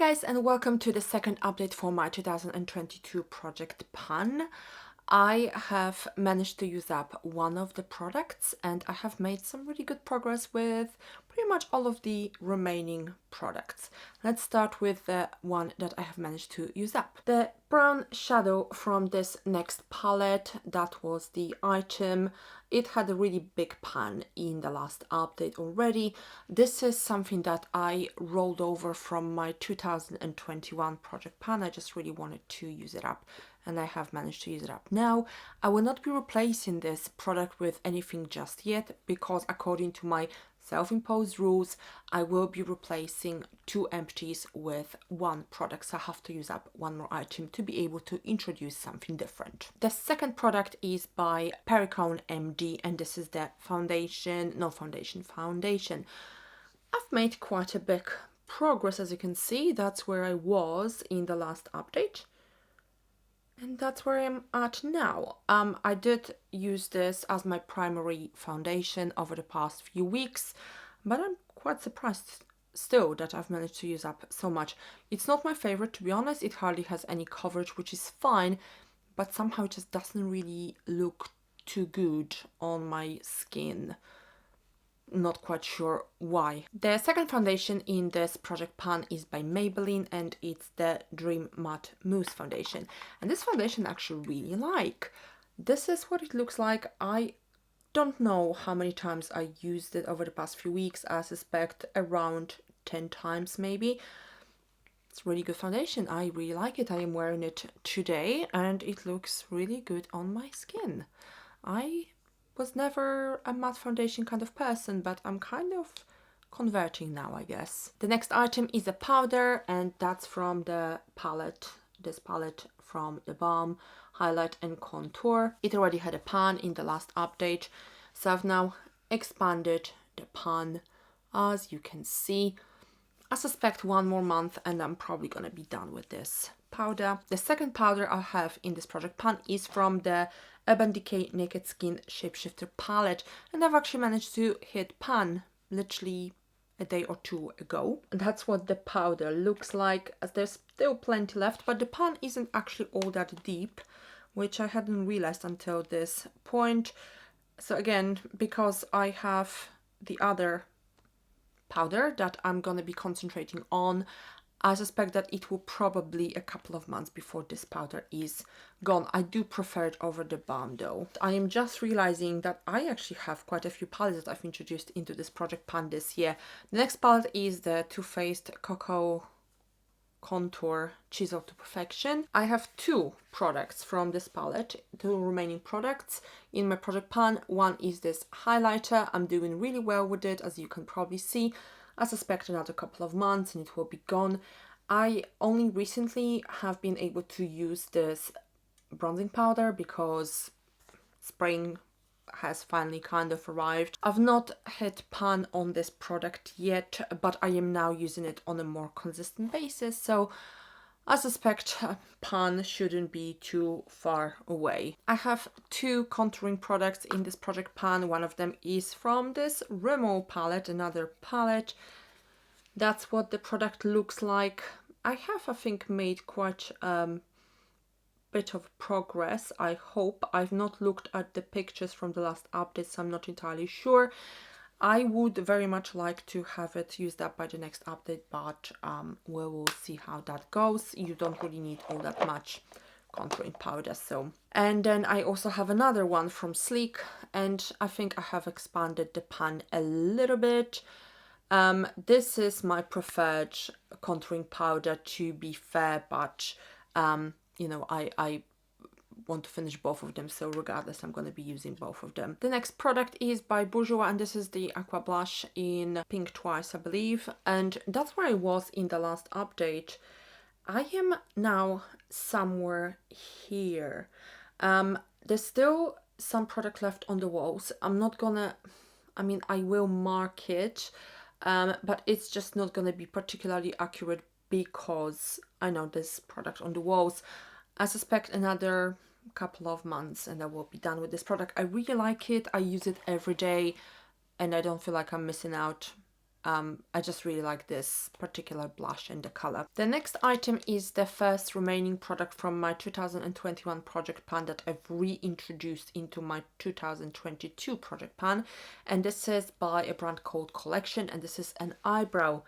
guys, and welcome to the second update for my 2022 project Pan. I have managed to use up one of the products and I have made some really good progress with pretty much all of the remaining products. Let's start with the one that I have managed to use up. The brown shadow from this next palette, that was the item. It had a really big pan in the last update already. This is something that I rolled over from my 2021 project pan. I just really wanted to use it up and I have managed to use it up now. I will not be replacing this product with anything just yet because according to my self-imposed rules, I will be replacing 2 empties with 1 product, so I have to use up 1 more item to be able to introduce something different. The second product is by Perricone MD and this is the foundation. I've made quite a big progress, as you can see. That's where I was in the last update. And that's where I'm at now. I did use this as my primary foundation over the past few weeks, but I'm quite surprised still that I've managed to use up so much. It's not my favorite, to be honest. It hardly has any coverage, which is fine, but somehow it just doesn't really look too good on my skin. Not quite sure why. The second foundation in this project pan is by Maybelline and it's the Dream Matte Mousse foundation. And this foundation I actually really like. This is what it looks like. I don't know how many times I used it over the past few weeks. I suspect around 10 times maybe. It's really good foundation. I really like it. I am wearing it today and it looks really good on my skin. I was never a matte foundation kind of person, but I'm kind of converting now, I guess. The next item is a powder and that's from the palette, this palette from the Balm Highlight and Contour. It already had a pan in the last update, so I've now expanded the pan, as you can see. I suspect 1 more month and I'm probably gonna be done with this powder. The second powder I have in this project pan is from the Urban Decay Naked Skin Shapeshifter palette, and I've actually managed to hit pan literally a day or 2 ago. And that's what the powder looks like, as there's still plenty left, but the pan isn't actually all that deep, which I hadn't realized until this point. So again, because I have the other powder that I'm gonna be concentrating on, I suspect that it will probably a couple of months before this powder is gone. I do prefer it over the balm though. I am just realizing that I actually have quite a few palettes that I've introduced into this project pan this year. The next palette is the Too Faced Cocoa Contour Chisel to Perfection. I have 2 products from this palette, 2 remaining products in my project pan. One is this highlighter. I'm doing really well with it, as you can probably see. I suspect another couple of months and it will be gone. I only recently have been able to use this bronzing powder because spring has finally kind of arrived. I've not hit pan on this product yet, but I am now using it on a more consistent basis, so I suspect pan shouldn't be too far away. I have 2 contouring products in this project pan. One of them is from this Rimmel palette, another palette. That's what the product looks like. I have, I think, made quite bit of progress, I hope. I've not looked at the pictures from the last update, so I'm not entirely sure. I would very much like to have it used up by the next update, but we will see how that goes. You don't really need all that much contouring powder, so. And then I also have another one from Sleek, and I think I have expanded the pan a little bit. This is my preferred contouring powder, to be fair, but you know, I want to finish both of them, so regardless I'm going to be using both of them. The next product is by Bourjois and this is the Aqua Blush in Pink Twice, I believe, and that's where I was in the last update. I am now somewhere here. There's still some product left on the walls. I'm not gonna, I mean, I will mark it, but it's just not gonna be particularly accurate because I know this product on the walls. I suspect another couple of months and I will be done with this product. I really like it. I use it every day and I don't feel like I'm missing out I just really like this particular blush and the color. The next item is the first remaining product from my 2021 project pan that I've reintroduced into my 2022 project pan, and this is by a brand called Collection, and this is an eyebrow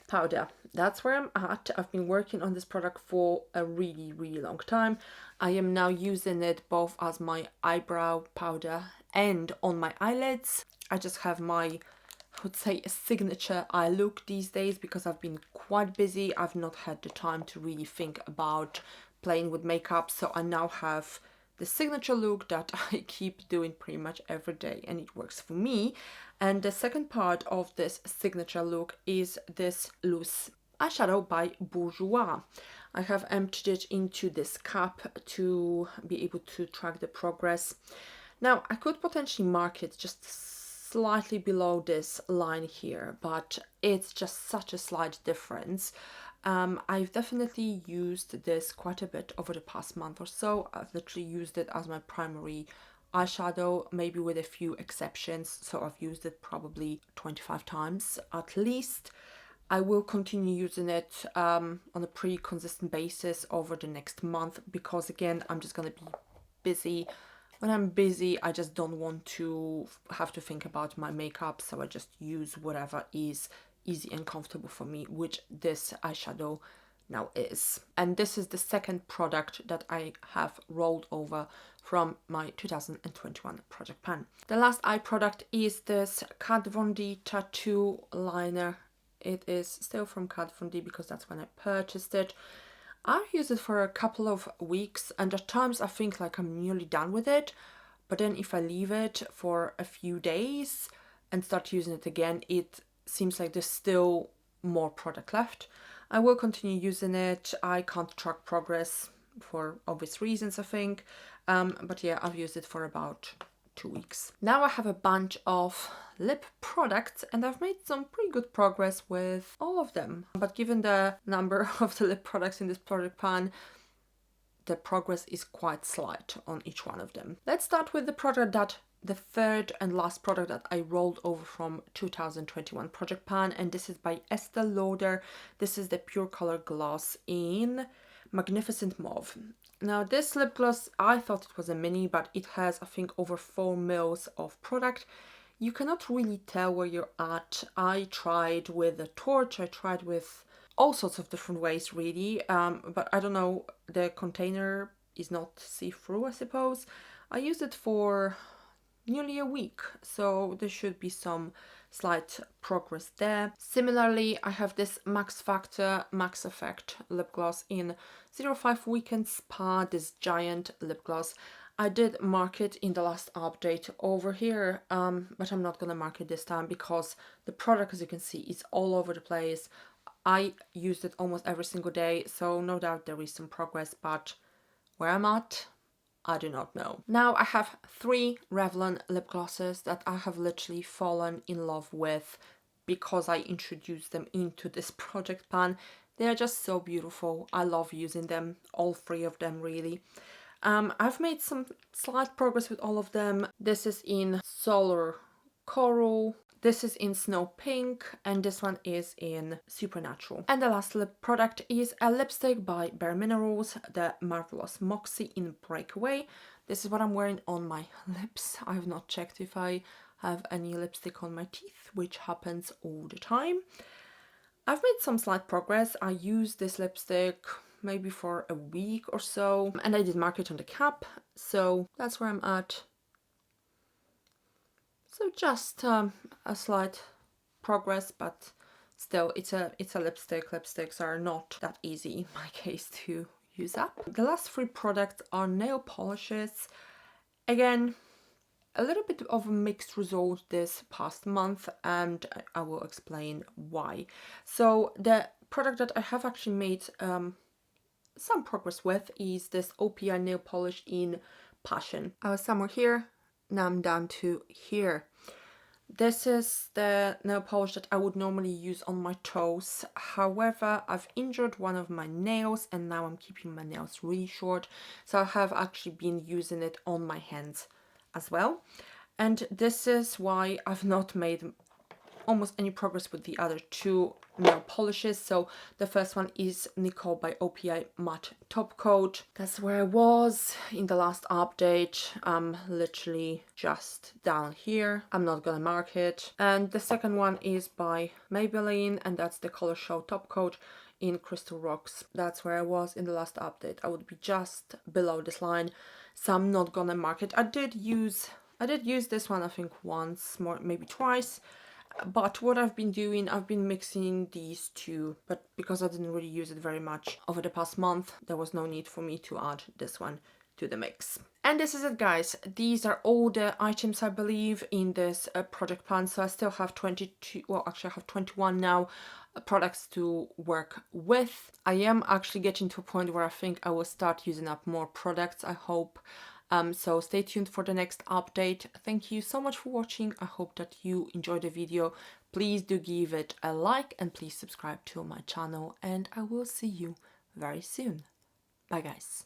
powder. That's where I'm at. I've been working on this product for a really long time. I am now using it both as my eyebrow powder and on my eyelids. I just have my, I would say, a signature eye look these days because I've been quite busy. I've not had the time to really think about playing with makeup, so I now have the signature look that I keep doing pretty much every day, and it works for me. And the second part of this signature look is this loose eyeshadow by Bourjois. I have emptied it into this cup to be able to track the progress. Now, I could potentially mark it just slightly below this line here, but it's just such a slight difference. I've definitely used this quite a bit over the past month or so. I've literally used it as my primary eyeshadow, maybe with a few exceptions, so I've used it probably 25 times at least. I will continue using it on a pretty consistent basis over the next month because, again, I'm just going to be busy. When I'm busy, I just don't want to have to think about my makeup, so I just use whatever is easy and comfortable for me, which this eyeshadow now is. And this is the second product that I have rolled over from my 2021 project pan. The last eye product is this Kat Von D tattoo liner. It is still from Kat Von D because that's when I purchased it. I've used it for a couple of weeks, and at times I think like I'm nearly done with it, but then if I leave it for a few days and start using it again, it seems like there's still more product left. I will continue using it. I can't track progress for obvious reasons, I think, but yeah, I've used it for about 2 weeks. Now I have a bunch of lip products and I've made some pretty good progress with all of them. But given the number of the lip products in this product pan, the progress is quite slight on each one of them. Let's start with the third and last product that I rolled over from 2021 project pan, and this is by Estee Lauder. This is the Pure Color Gloss in Magnificent Mauve. Now this lip gloss, I thought it was a mini, but it has, I think, over 4 mils of product. You cannot really tell where you're at. I tried with a torch, I tried with all sorts of different ways really, but I don't know, the container is not see-through, I suppose. I used it for nearly a week, so there should be some slight progress there. Similarly, I have this Max Factor Max Effect lip gloss in 05 Weekend Spa, this giant lip gloss. I did mark it in the last update over here, but I'm not gonna mark it this time because the product, as you can see, is all over the place. I used it almost every single day, so no doubt there is some progress, but where I'm at, I do not know. Now I have 3 Revlon lip glosses that I have literally fallen in love with because I introduced them into this project pan. They are just so beautiful. I love using them, all 3 of them really. I've made some slight progress with all of them. This is in Solar Coral, this is in Snow Pink, and this one is in Supernatural. And the last lip product is a lipstick by Bare Minerals, the Marvelous Moxie in Breakaway. This is what I'm wearing on my lips. I have not checked if I have any lipstick on my teeth, which happens all the time. I've made some slight progress. I used this lipstick maybe for a week or so, and I did mark it on the cap, so that's where I'm at. So just a slight progress, but still it's a lipstick. Lipsticks are not that easy in my case to use up. The last 3 products are nail polishes. Again, a little bit of a mixed result this past month, and I will explain why. So the product that I have actually made some progress with is this OPI nail polish in Passion. I was somewhere here, now I'm down to here. This is the nail polish that I would normally use on my toes. However, I've injured one of my nails and now I'm keeping my nails really short. So I have actually been using it on my hands as well. And this is why I've not made almost any progress with the other two nail polishes. So the first one is Nicole by OPI Matte Top Coat. That's where I was in the last update. I'm literally just down here. I'm not gonna mark it. And the second one is by Maybelline, and that's the Color Show Top Coat in Crystal Rocks. That's where I was in the last update. I would be just below this line, so I'm not gonna mark it. I did use this one, I think once, more maybe twice. But what I've been doing, I've been mixing these two, but because I didn't really use it very much over the past month, there was no need for me to add this one to the mix. And this is it, guys. These are all the items, I believe, in this project plan. So I still have 22, well, actually I have 21 now products to work with. I am actually getting to a point where I think I will start using up more products, I hope. So stay tuned for the next update. Thank you so much for watching. I hope that you enjoyed the video. Please do give it a like and please subscribe to my channel, and I will see you very soon. Bye, guys.